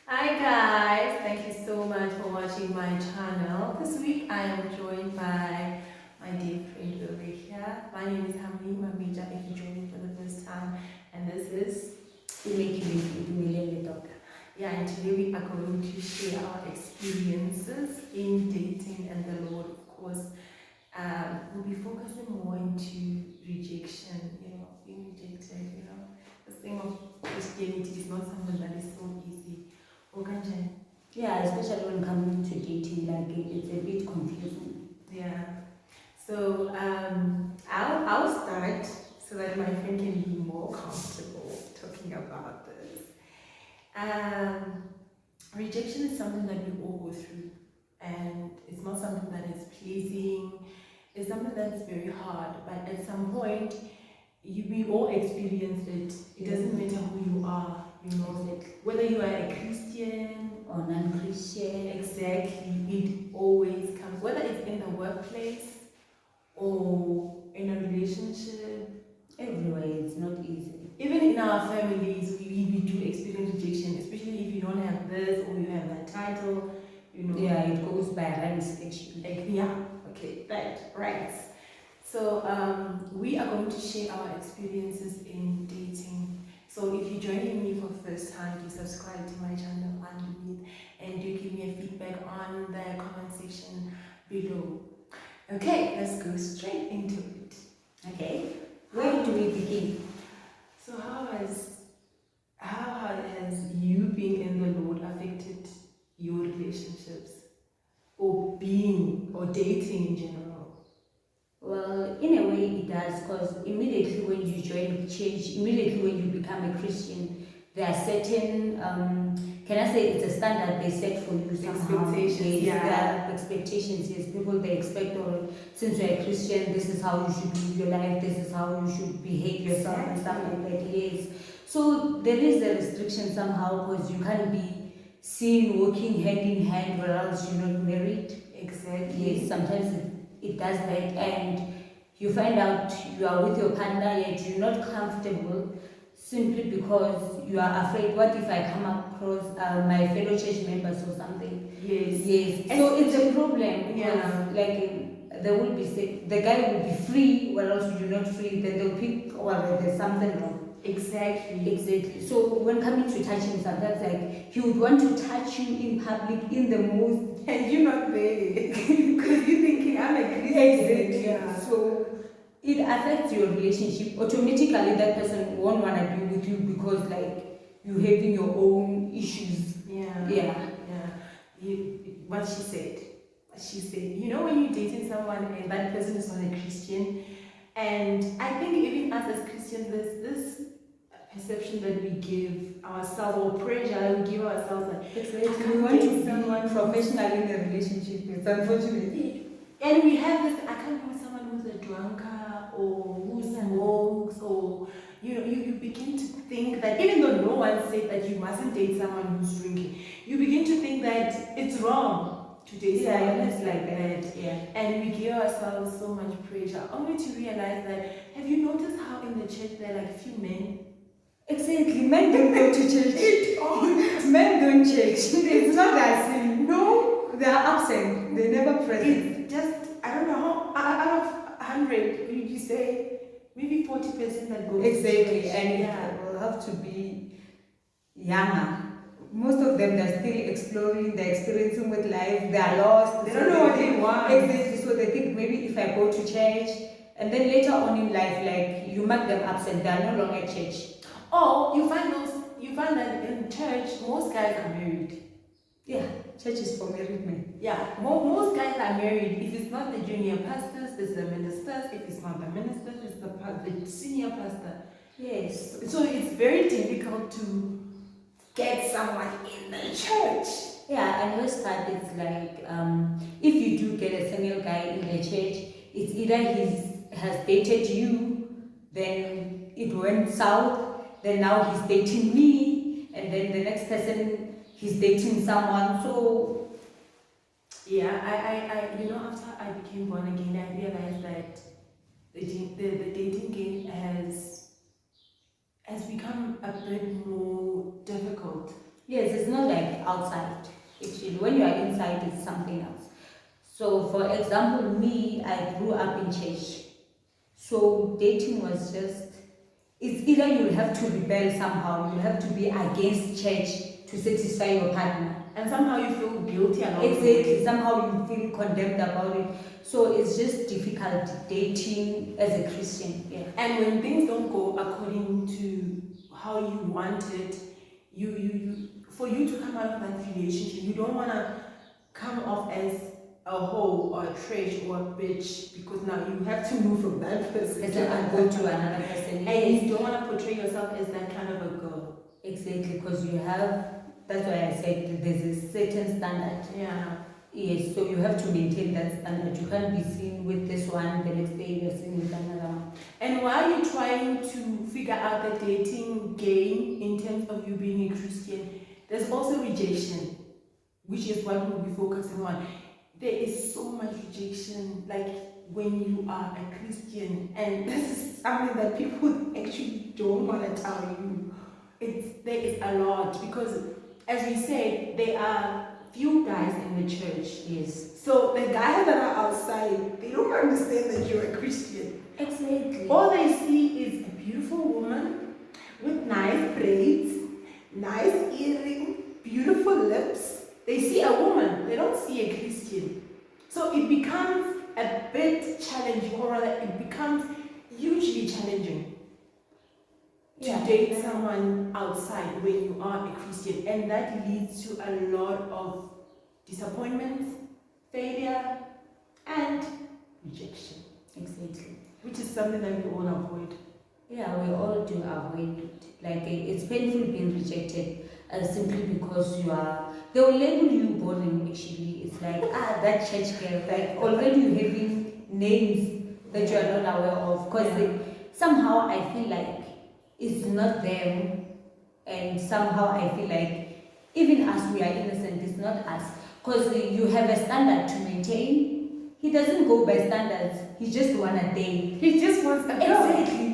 Hi guys, thank you so much for watching my channel. This week I am joined by my dear friend over here. My name is Hamini Mamija if you join me for the first time, and this is Talk. yeah, and today we are going to share our experiences in dating and the Lord, of course. We'll be focusing more into rejection, being rejected, this thing of Christianity is not something that is so easy. Okay. Yeah, especially when coming to dating, like it's a bit confusing. Yeah. So I'll start so that my friend can be more comfortable talking about this. Um, Rejection is something that we all go through, and it's not something that is pleasing. It's something that's very hard, but at some point, we all experience it. It doesn't matter who you are, whether you are a Christian or non-Christian. Exactly, it always comes, whether it's in the workplace or in a relationship. Everywhere, it's not easy. Even in our families, we do experience rejection, especially if you don't have this or you have that title, Yeah, it goes by ranks actually. Yeah, okay, right. So we are going to share our experiences in dating. So if you're joining me for the first time, do subscribe to my channel underneath and do give me a feedback on the comment section below. Okay, let's go straight into it. Okay, where do we begin? So how has you being in the Lord affected your relationships or being or dating in general? Well, in a way it does, because immediately when you join the church, immediately when you become a Christian, there are certain, can I say it's a standard they set for you somehow. Expectations, Yes, yeah. there are expectations, yes. People, they expect, or since you're a Christian, this is how you should live your life, this is how you should behave yourself and stuff like that, yes. So there is a restriction somehow, because you can't be seen walking hand in hand, or else you're not married. Exactly. Yes, sometimes it does that, and you find out you are with your partner yet you're not comfortable simply because you are afraid, what if I come across my fellow church members or something. Yes. So it's a problem, Yeah. like there will be, the guy will be free, whereas you're not free, then they'll pick, or there's something wrong. Exactly. So when coming to touching, sometimes like he would want to touch you in public in the most, and you're not there because you're thinking I'm a Christian. Exactly. Yeah. So it affects your relationship. Automatically that person won't want to be with you, because like you having your own issues. Yeah. What she said, when you're dating someone and that person is not a Christian, and I think even us as Christians, there's this perception that we give ourselves, or pressure that we give ourselves, like Exactly. We want to be someone professional in a relationship. It's unfortunate. And we have this, I can't be with someone who's a drunkard or who smokes, or you begin to think that even though no one said that you mustn't date someone who's drinking, you begin to think that it's wrong to date someone who's like that. Yeah. And we give ourselves so much pressure, only to realize that, have you noticed how in the church there are like few men? Exactly. Men don't go to church. Men don't church. It's not that sin. No, they are absent. They never present. It's just, I don't know how, out of 100, would you say maybe 40% that goes Exactly. to church. And it will have to be younger. Most of them, they're still exploring, they're experiencing with life, they are lost. They don't know what they want. Exactly. So they think maybe if I go to church, and then later on in life, like you mark them absent, they are no longer at church. Or you find that in church most guys are married. Yeah, church is for married men. Yeah, most guys are married. If it's not the junior pastors, it's the ministers. If it's not the ministers, it's the senior pastor. Yes. So it's very difficult to get someone in the church. Yeah, and most part it's like, if you do get a single guy in the church, it's either he has dated you, then it went south, then now he's dating me, and then the next person he's dating someone. So yeah, I after I became born again, I realized that the dating game has become a bit more difficult. Yes, it's not like outside. Actually, when you are inside, it's something else. So, for example, me, I grew up in church. So, dating was just, it's either you have to rebel somehow, you have to be against church to satisfy your partner. And somehow you feel guilty along the Exactly, way. somehow you feel condemned about it. So, it's just difficult dating as a Christian. Yeah. And when things don't go according to how you want it, you for you to come out of that relationship, you don't wanna come off as a hoe or a trash or a bitch, because now you have to move from that person And then I go to another person. and you don't want to portray yourself as that kind of a girl. Exactly, because you have, that's why I said there's a certain standard. Yeah. Yes, so you have to maintain that standard. You can't be seen with this one, the next day you're seen with another one. And while you're trying to figure out the dating game in terms of you being a Christian, there's also rejection, which is what we'll be focusing on. There is so much rejection, like when you are a Christian, and this is something that people actually don't want to tell you. There is a lot, because as we said, there are few guys in the church. Yes. So the guys that are outside, they don't understand that you're a Christian. Exactly. All they see is a beautiful woman with nice braids, nice earring, beautiful lips. They see a woman, they don't see a Christian. So it becomes a bit challenging, or rather it becomes hugely challenging to date someone outside when you are a Christian. And that leads to a lot of disappointment, failure, and rejection. Exactly. Which is something that we all avoid. Yeah, we all do avoid it. Like it's painful being rejected simply because you are. They will label you boring. Actually, it's like that church girl. Like already you having names that you are not aware of. Because somehow I feel like it's not them, and somehow I feel like even us, we are innocent. It's not us. Because you have a standard to maintain. He doesn't go by standards. He just wants a date. He just wants a girl. Exactly.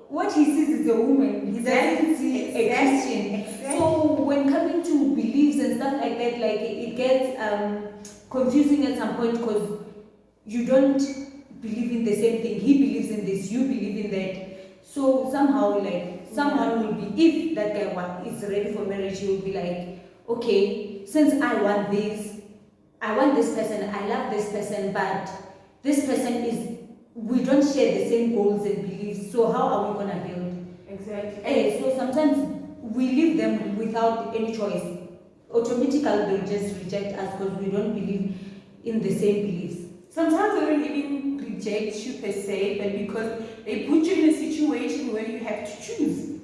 What he sees is a woman. He doesn't see a Christian. Exactly. So when coming to beliefs and stuff like that, like it gets confusing at some point, because you don't believe in the same thing. He believes in this. You believe in that. So somehow, like someone will be, if that guy is ready for marriage, he will be like, okay, since I want this person, I love this person, but this person is, we don't share the same goals and beliefs, so how are we gonna build? Exactly. So sometimes we leave them without any choice. Automatically they'll just reject us because we don't believe in the same beliefs. Sometimes they don't even reject you per se, but because they put you in a situation where you have to choose.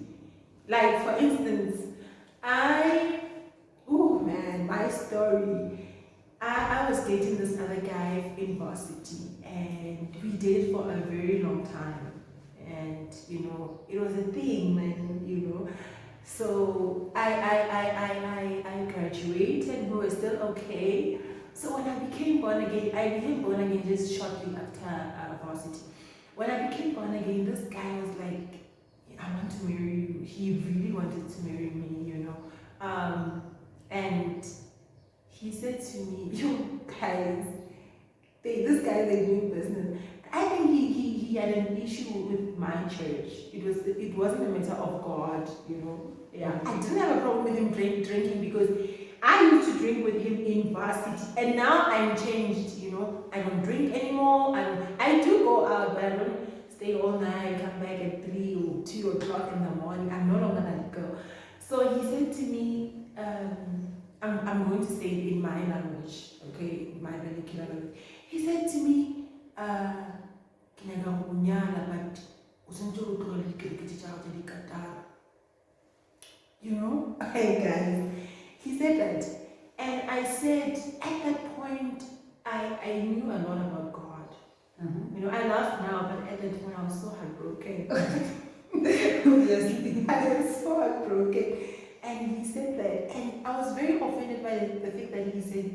Like for instance, my story. I was dating this other guy in varsity, and we dated for a very long time, and it was a thing, man. So I graduated. We were still okay. So when I became born again just shortly after varsity. When I became born again, this guy was like, I want to marry you. He really wanted to marry me, and he said to me, you guys, this guy is doing business. I think he had an issue with my church. It wasn't a matter of God, Yeah, I didn't have a problem with him drinking, because I used to drink with him in varsity, and now I'm changed. I don't drink anymore. I do go out, but I don't stay all night, come back at 3 or 2 o'clock in the morning. I'm no longer that girl. So he said to me, I'm going to say it in my language, okay, my vernacular language. He said to me, hey guys, he said that, and I said at that point I knew a lot about God. I laugh now, but at that point I was so heartbroken. Obviously. I was so heartbroken. And he said that, and I was very offended by the fact that he said,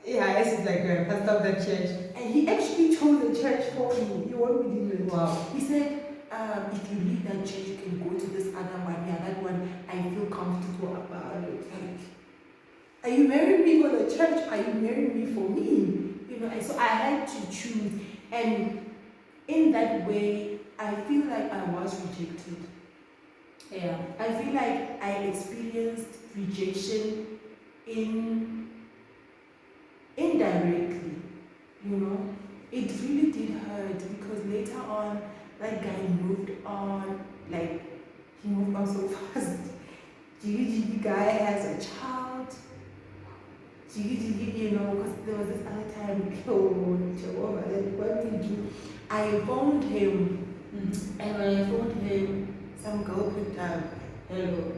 Yeah, it's like you're a pastor of the church. and he actually chose the church for me. You won't believe it. Wow. He said, if you leave that church, you can go to this other one. Yeah, that one, I feel comfortable about it. Like, are you marrying me for the church? Are you marrying me for me? You know, and so I had to choose. And in that way, I feel like I was rejected. Yeah. I feel like I experienced rejection indirectly, you know. It really did hurt because later on, that guy moved on, like, he moved on so fast. Jiggy guy has a child. Jiggy, you know, because there was this other time, oh, Jehovah, what did you do? I phoned him, and when I phoned him, some girl picked up, hello.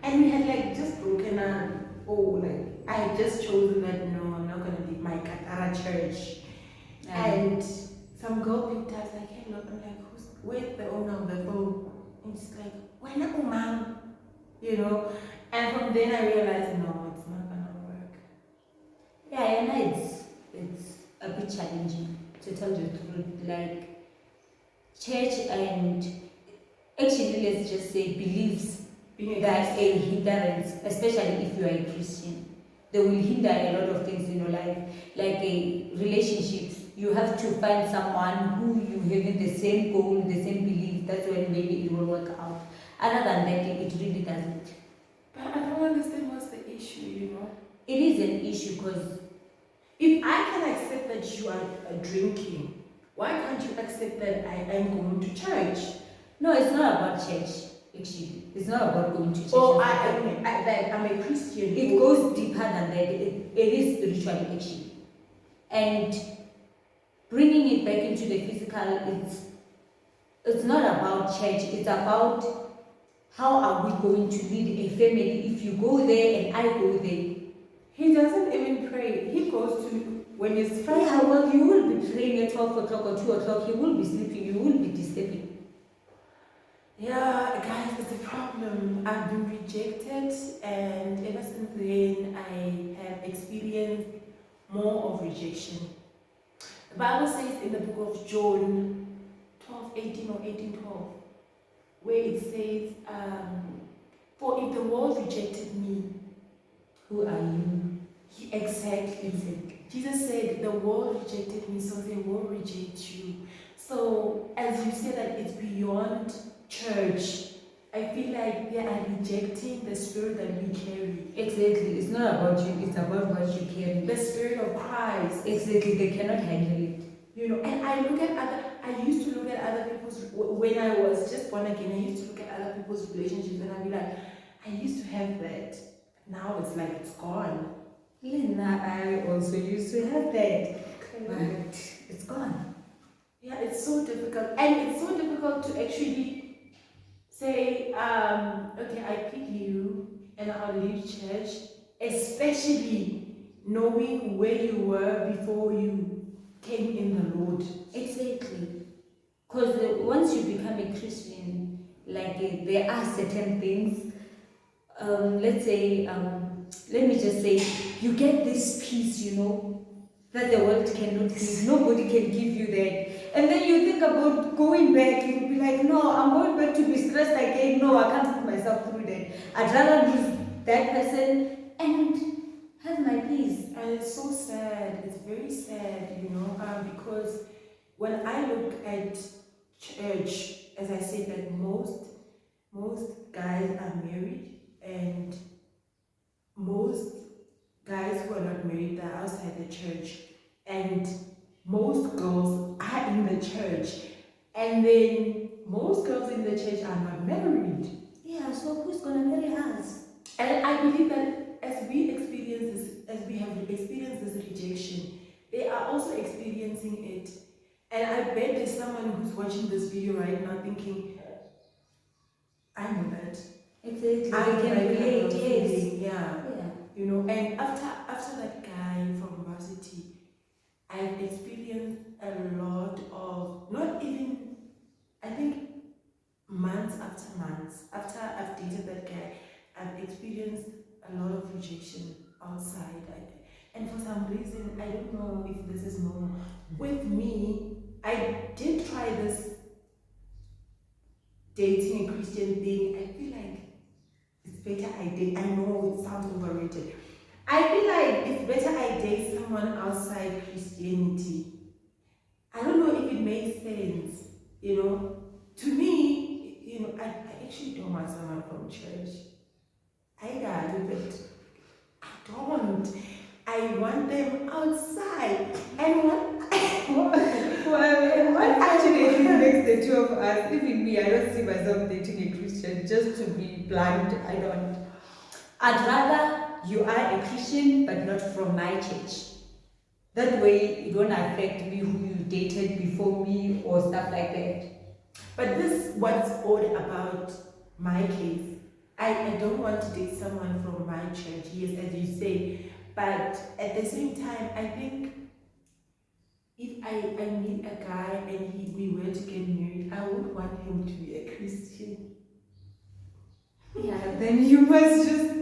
And we had like just broken up. Oh, like, I had just chosen that, no, I'm not going to leave my Katara church. And some girl picked up, like, hello. I'm like, where's the owner of the phone? And she's like, why not, mom? You know? And from then I realized, no, it's not going to work. Yeah, and it's a bit challenging, to tell you the truth. Like, church and actually, let's just say, beliefs that a hindrance, especially if you are a Christian. They will hinder a lot of things in your life, like a relationships. You have to find someone who you have the same goal, the same belief. That's when maybe it will work out. Other than that, it really doesn't. But I don't understand what's the issue, you know? It is an issue because if I can accept that you are drinking, why can't you accept that I am going to church? No, it's not about church. Actually, it's not about going to church. Oh, I'm a Christian. It goes deeper than that. It is spiritual actually, and bringing it back into the physical. It's not about church. It's about how are we going to lead a family if you go there and I go there. He doesn't even pray. He goes to when he's Friday. Yeah, well, you will be praying at 12 o'clock or 2 o'clock. He will be sleeping. You will be disturbing. Yeah, guys, it's a problem. I've been rejected, and ever since then, I have experienced more of rejection. The Bible says in the book of John 12:18 or 18:12, where it says, for if the world rejected me, Who are you? Exactly. Jesus said, the world rejected me, so they will reject you. So, as you said, that it's beyond church, I feel like they are rejecting the spirit that we carry. Exactly. It's not about you, it's about what you carry. The spirit of Christ. Exactly. They cannot handle it. You know, and I used to look at other people's, when I was just born again, I used to look at other people's relationships and I'd be like, I used to have that. Now it's like it's gone. Lena, I also used to have that, but it's gone. Yeah, it's so difficult. And it's so difficult to actually say, okay, I pick you and I'll leave church, especially knowing where you were before you came in the Lord. Exactly. Because once you become a Christian, like there are certain things, let's say, let me just say, you get this peace, you know, that the world cannot give. Nobody can give you that. And then you think about going back, you'll be like, no, I'm going back to be stressed again. No, I can't put myself through that. I'd rather lose that person and have my peace. And it's so sad, it's very sad, you know, because when I look at church, as I said, that most guys are married, and most guys who are not married are outside the church, and most girls are in the church, and then most girls in the church are not married. Yeah, so who's gonna marry us? And I believe that as we experience this, as we have experienced this rejection, they are also experiencing it. And I bet there's someone who's watching this video right now thinking, I know that. Exactly. I can relate, yes. Yeah. You know, and after that guy from varsity, I've experienced a lot of, not even, I think months after months, after I've dated that guy, I've experienced a lot of rejection outside. And for some reason, I don't know if this is normal. With me, I did try this dating a Christian thing, I feel like it's better I date. I know it sounds overrated. I feel like it's better I date someone outside Christianity. I don't know if it makes sense, you know. To me, you know, I actually don't want someone from church. I got it. I don't. I want them outside. And Unfortunately, it makes the two of us. Even me, I don't see myself dating a Christian. Just to be blunt, I don't. I'd rather you are a Christian, but not from my church. That way, it won't affect me who you dated before me or stuff like that. But this what's odd about my case. I don't want to date someone from my church, yes, as you say. But at the same time, I think if I meet a guy and we were to get married, I would want him to be a Christian. Yeah, then you must just,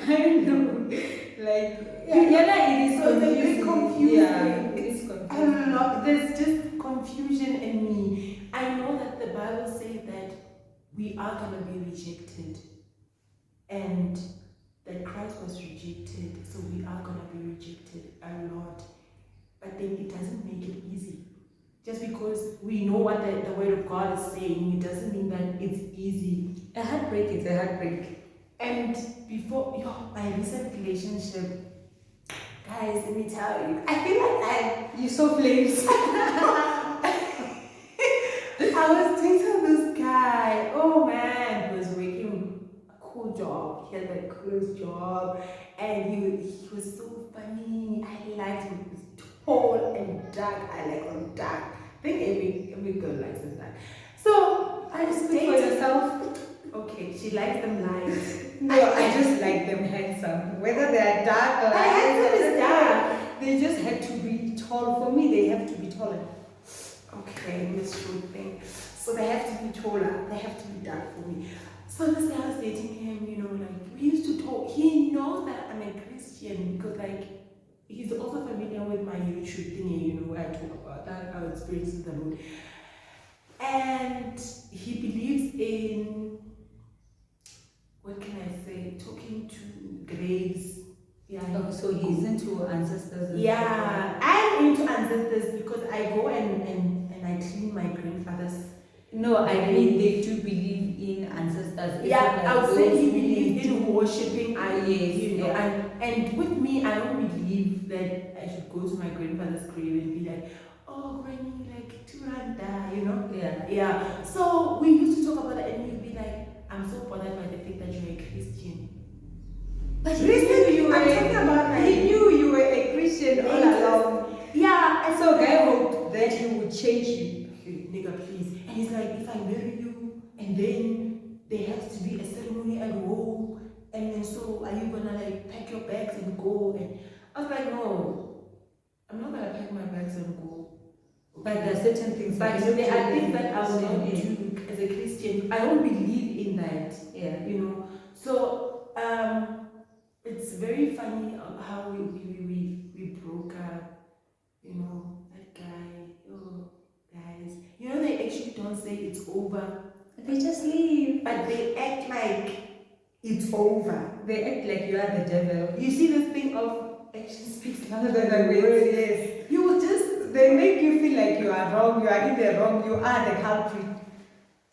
I don't know, like, yeah, it is So it's a bit confusing. Yeah, it is I confusing. don't know, there's just confusion in me. I know that the Bible says that we are going to be rejected and that Christ was rejected, so we are going to be rejected a lot. But then it doesn't make it easy. Just because we know what the Word of God is saying, it doesn't mean that it's easy. A heartbreak is a heartbreak. And before my recent relationship, guys, let me tell you, I feel like You saw flames. I was dating this guy. Oh man, he was working a cool job. He had the coolest job, and he was so funny. I liked him. He was tall and dark. I like him dark. I think every girl likes him dark. So I just Speak for dated. yourself. Okay, she likes them light. No, I just like them handsome. Whether they are dark or handsome is dark. they just have to be tall. For me, they have to be taller. Okay, misrude thing. So they have to be taller, they have to be dark for me. So this guy was dating him, you know, like we used to talk. He knows that I'm a Christian because like he's also familiar with my YouTube thingy, you know, where I talk about that, our experiences with the Lord. And he believes in, what can I say, talking to graves. Yeah. Oh, so he's into ancestors. And Yeah, I'm into ancestors because I go and I clean my grandfather's. No, I mean they do believe in ancestors. It's Yeah, not I like would say those he who believes in do- worshipping. Yes, You know, yeah. and with me, I don't believe that I should go to my grandfather's grave and be like, oh, granny, like Turanda, you know. Yeah. Yeah. So we used to talk about that, and he'd be like, I'm so bothered by the fact that you're a Christian. But Listen, you were, I'm talking about he knew you were a Christian all along. Yeah, and So guy hoped that he would change you. Nigga, please. And he's like, if I marry you, and then there has to be a ceremony at home, and then so are you gonna like pack your bags and go? And I was like, no, I'm not gonna pack my bags and go. But there are certain things. But that there are things that I will not Yeah. do as a Christian. I don't believe in that. Yeah. You know. So it's very funny how we broke up. You know, that guy. Oh, guys. You know they actually don't say it's over. They just leave. But they act like it's over. They act like you are the devil. You see this thing of action speaks louder Than than the words. words, yes. You will just They make you feel like you are wrong, you are in the wrong, you are the culprit.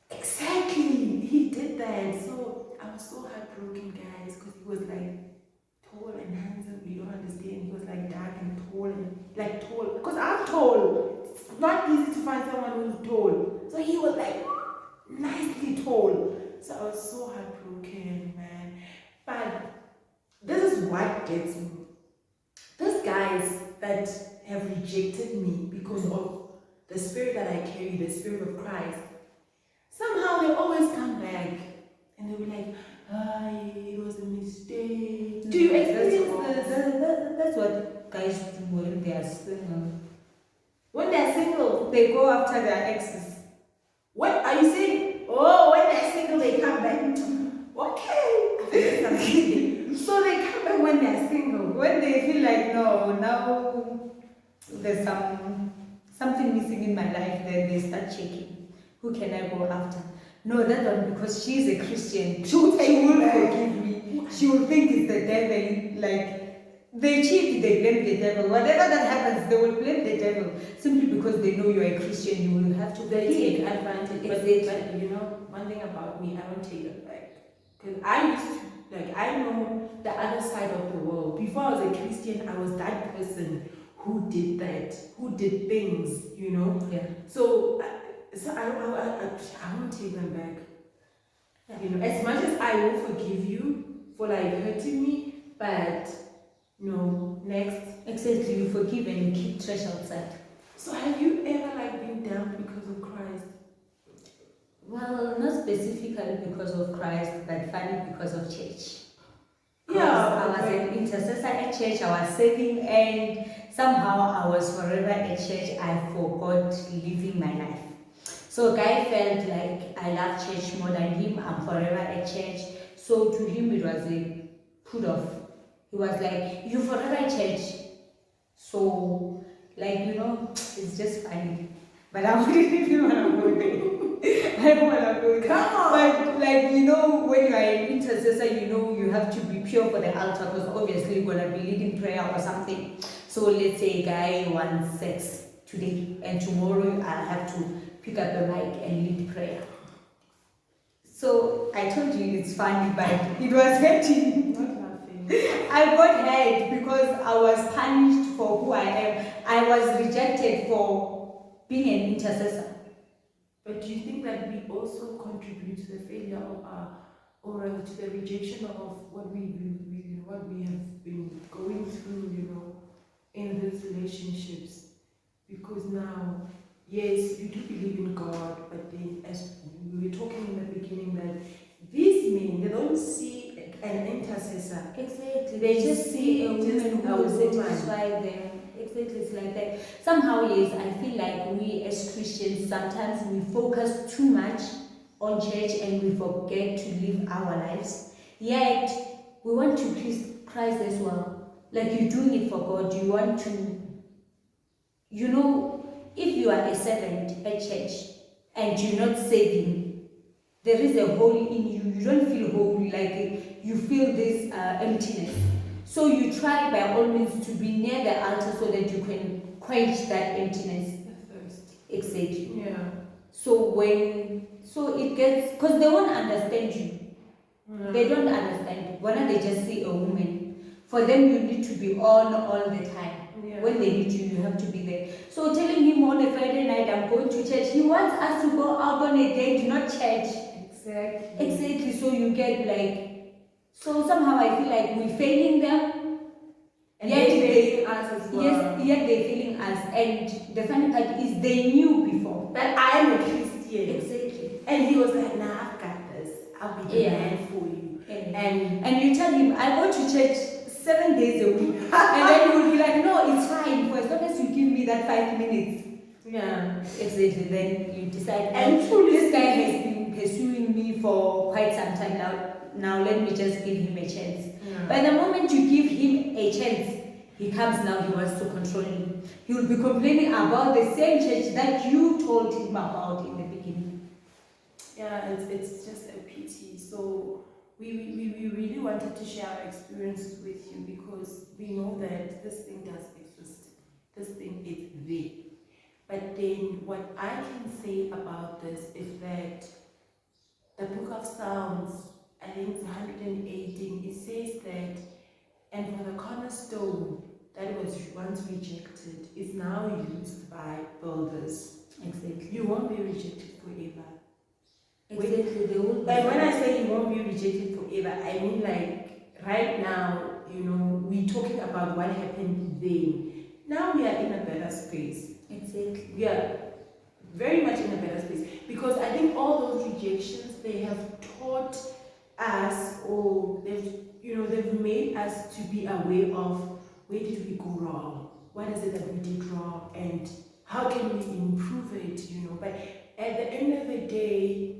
exactly. He did that. So I was so heartbroken, guys, because he was like tall and handsome. You don't understand. He was like dark and tall and like tall. Because I'm tall. It's not easy to find someone who's tall. So he was like nicely tall. So I was so heartbroken, man. But this is what gets me. These guys that have rejected me because of the spirit that I carry, the spirit of Christ, somehow they always come back and they'll be like, it was a mistake. Do you experience this? That's what guys do when they are single. When they're single, They go after their exes. what are you saying? Oh, when they're single, they come back. Okay. So they come back when they're single. When they feel like, no, now there's something missing in my life, then they start checking. Who can I go after? No, that one, because she's a Christian, She will take she me will back. forgive me. She will think it's the devil. Like, they cheat, they blame the devil. Whatever that happens, they will blame the devil. Simply because they know you're a Christian, you will have to They take forgive. advantage. But, Exactly. but you know, one thing about me, I don't take it back. Because I used to, like, I know the other side of the world. Before I was a Christian, I was that person who did that, who did things, you know. Yeah. So I won't take them back. You know, as much as I will forgive you for like hurting me, but no, next. Exactly, you forgive and you keep trash outside. So have you ever like been down because of Christ? Well, not specifically because of Christ, but funny because of church. Yeah, I was okay. an intercessor at church, I was serving, and somehow I was forever at church. I forgot living my life. So Guy felt like I love church more than him. I'm forever at church. So to him it was a put off. He was like, "You forever at church." So, like, it's just funny. But I wouldn't even want to go there. I don't want to go there. Come on. But, like, when you are an intercessor, you have to be pure for the altar, because obviously you're going to be leading prayer or something. So let's say a guy wants sex today, and tomorrow I have to pick up the mic and lead prayer. So I told you it's funny, but it was hurting. Not laughing. I got hurt because I was punished for who I am. I was rejected for being an intercessor. But do you think that we also contribute to the failure of or to the rejection of what we have been going through, in these relationships? Because now, yes, you do believe in God, but then, as we were talking in the beginning, that these men, they don't see an intercessor. Exactly. They just see a woman who will satisfy them. Exactly, it's like that. Somehow, yes, I feel like we as Christians, sometimes we focus too much on church and we forget to live our lives. Yet, we want to please Christ as well. Like, you're doing it for God. You want to, if you are a servant at church and you're not saving, there is a hole in you. You don't feel whole, like you feel this emptiness. So you try by all means to be near the altar so that you can quench that emptiness. The thirst. Exactly. Yeah. So it gets, because they won't understand you. Yeah. They don't understand. When they just see a woman, for them you need to be on all the time. Yeah. When they need you have to be there. So telling him on a Friday night, I'm going to church, he wants us to go out on a date, not church. Exactly. Exactly. So you get so somehow I feel like we're failing them. And they're failing us as well. Yes, yet they're failing us. And the funny part is they knew before. That I am a Christian. Exactly. And he was like, nah, I've got this. I'll be the Yeah. man for you. Yeah. And you tell him, I go to church 7 days a week. And then he will be like, no, it's fine. For as long as you give me that 5 minutes. yeah. Exactly. Then you decide, And truly, this guy has been pursuing me for quite some time now. Now let me just give him a chance. Yeah. By the moment you give him a chance, he comes now, he wants to control you. He will be complaining about the same church that you told him about in the beginning. Yeah, it's just a pity. So we really wanted to share our experiences with you because we know that this thing does exist. This thing is there. But then what I can say about this is that the Book of Psalms, I think it's 118, it says that, and for the cornerstone that was once rejected is now used by builders. Exactly. You won't be rejected forever. Exactly. They will be. And when I say you won't be rejected forever, I mean like right now, we're talking about what happened then. Now we are in a better space. Exactly. We are very much in a better space because I think all those rejections, they have taught us, or they've made us to be aware of where did we go wrong, what is it that we did wrong, and how can we improve it, But at the end of the day,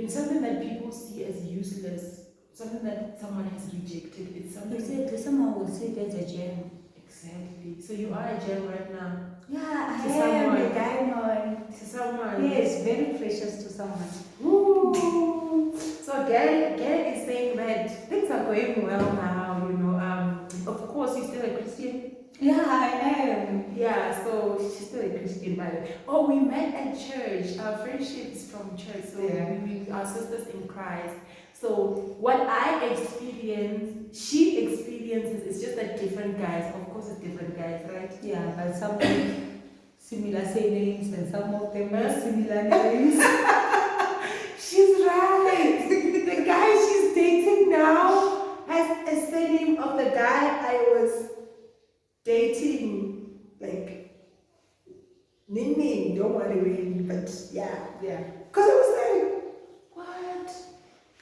something that people see as useless, something that someone has rejected, it's something. Exactly. Someone will say there's a gem. Exactly. So you are a gem right now. Yeah, I To am someone. a diamond. To someone. Yes, very precious to someone. Woo. Gail is saying that things are going well now, you know. Of course, you're still a Christian. Yeah, I am. Yeah, so she's still a Christian, by the way. Oh, we met at church. Our friendship is from church, so Yeah. we are sisters in Christ. So what I experience, she experiences, it's just that different guys. Of course, it's different guys, right? Yeah, but some similar surnames and some of them have similar names. She's right. The guy she's dating now has a surname of the guy I was dating. Like, Nini, don't worry, really, but yeah. Because I was like, what?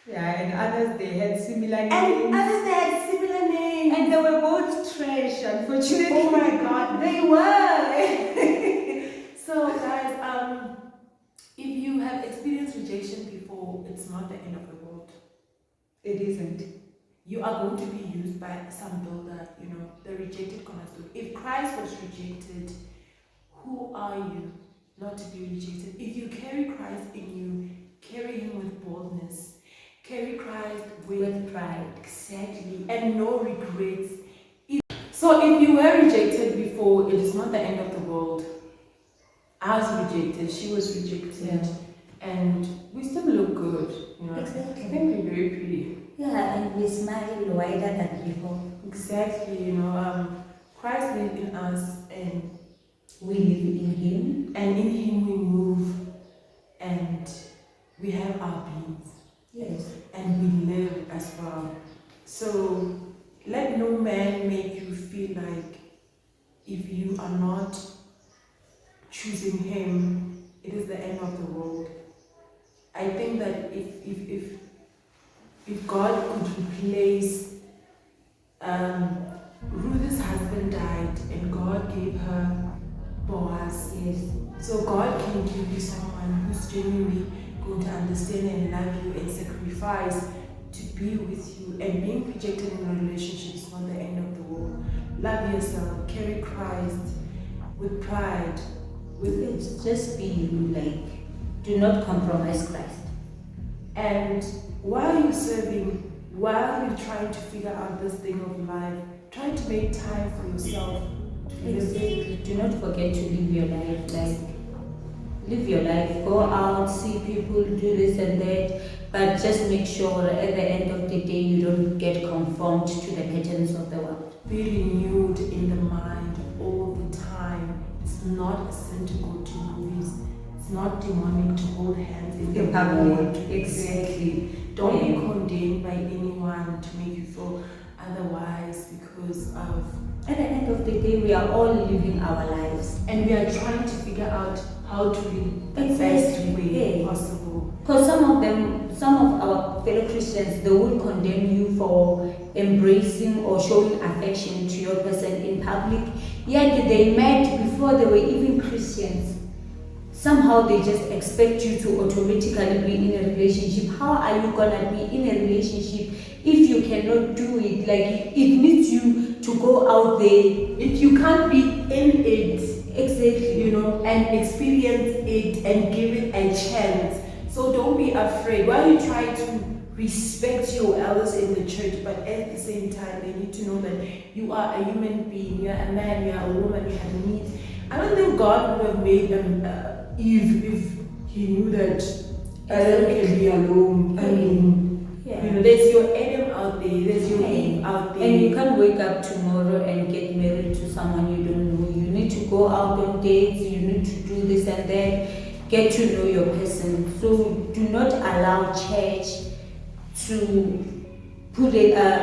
Yeah, and others they had similar names. And others they had similar names. And they were both trash, unfortunately. Oh my God, they were. So guys, if you have experienced rejection before, it's not the end of the world. It isn't. You are going to be used by some builder, you know, the rejected cornerstone. If Christ was rejected, who are you not to be rejected? If you carry Christ in you, carry him with boldness. Carry Christ with pride. Exactly. And no regrets. So if you were rejected before, it is not the end of the world. I was rejected, she was rejected. And we still look good, you know. Exactly. I think we're very pretty. Yeah, and we smile wider than before. Exactly, you know, Christ lives in us and we live in him. And in him we move and we have our beings. Yes. And we live as well. So let no man make you feel like if you are not choosing him, it is the end of the world. I think that if God could replace Ruth's husband died and God gave her Boaz. Yes. So God can give you someone who's genuinely going to understand and love you and sacrifice to be with you. And being rejected in a relationship is not the end of the world. Love yourself, carry Christ with pride. It's just be you, like, do not compromise Christ. And while you're serving, while you're trying to figure out this thing of life, try to make time for yourself. Exactly. Do not forget to live your life. Like, live your life. Go out, see people, do this and that. But just make sure at the end of the day you don't get conformed to the patterns of the world. Be renewed in the mind all the time. It's not a sin to go to movies. It's not demonic to hold hands in the public. Exactly. Don't be condemned by anyone to make you feel otherwise because of. At the end of the day, we are all living our lives. And we are trying to figure out how to live the best way possible. Because some of our fellow Christians, they will condemn you for embracing or showing affection to your person in public. Yet they met before they were even Christians. Somehow they just expect you to automatically be in a relationship. How are you gonna be in a relationship if you cannot do it? Like, it needs you to go out there. If you can't be in it, exactly, you know, and experience it and give it a chance. So don't be afraid. While you try to respect your elders in the church, but at the same time, they need to know that you are a human being. You are a man, you are a woman, you have needs. I don't think God would have made Eve if he knew that Adam can be alone. I mean, you know, there's your Adam out there, there's your Eve out there. And you can't wake up tomorrow and get married to someone you don't know. You need to go out on dates, you need to do this and that, get to know your person. So do not allow church to put limits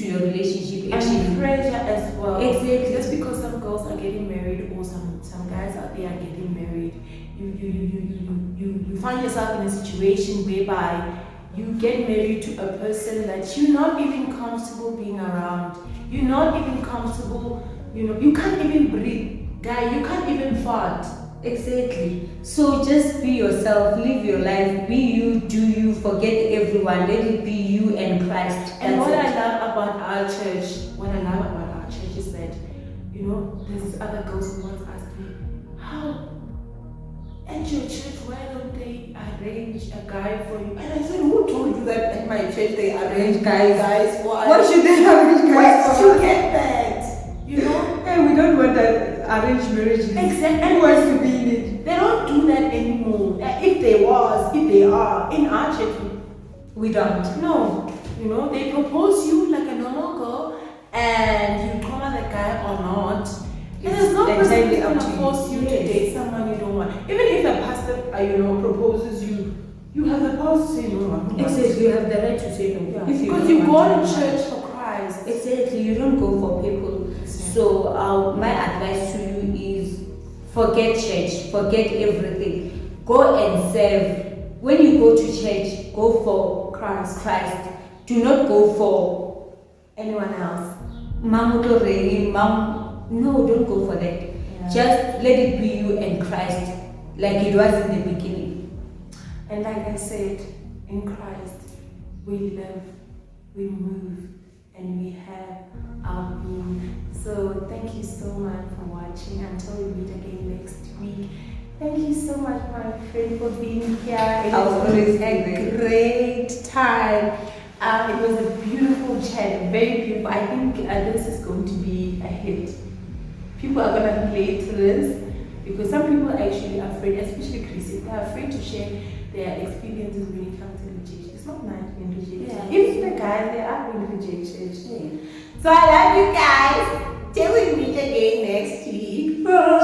to your relationship. And pressure as well. Exactly. Just because some girls are getting married or some guys out there are getting married, you find yourself in a situation whereby you get married to a person that you're not even comfortable being around. You're not even comfortable, you know, you can't even breathe. Guy, you can't even fart. Exactly. So just be yourself, live your life, be you, do you, forget everyone, let it be you and Christ. And what I love about our church, is that, you know, there's this other girls who once asked me, how at your church, why don't they arrange a guy for you? And I said, who told you that at my church they arrange guys for us? What should they arrange Where guys did for you us? get that? You know? Hey, we don't want that arranged marriages. Exactly. Who wants to be in it? They don't do that anymore. If they are, in our church, We don't. no. You know, they propose you like a normal girl and you come on the guy or not. And there's no person entirely who's up gonna to force you to Yes. date someone you don't want. Even if the pastor, proposes you, you have the power to say no. Exactly, you have the right to say no. Yeah. If Because don't you go want to to. church for Christ. Exactly, you don't go for people. So my advice to you is forget church, forget everything. Go and serve. When you go to church, go for Christ. Do not go for Anyone else. Mom. No, don't go for that. Yeah. Just let it be you and Christ, like it was in the beginning. And like I said, in Christ, we live, we move, and we have our being. So thank you so much for watching. Until we meet again next week. Thank you so much, my friend, for being here. It I was always a there. great time. It was a beautiful chat, very beautiful. I think this is going to be a hit. People are going to relate to this because some people are actually afraid, especially Christians, they're afraid to share their experiences when it comes to rejection. It's not nice being rejected. Yeah. Even the guys, they are being rejected. So I love you guys. Till we meet again next week. Bye.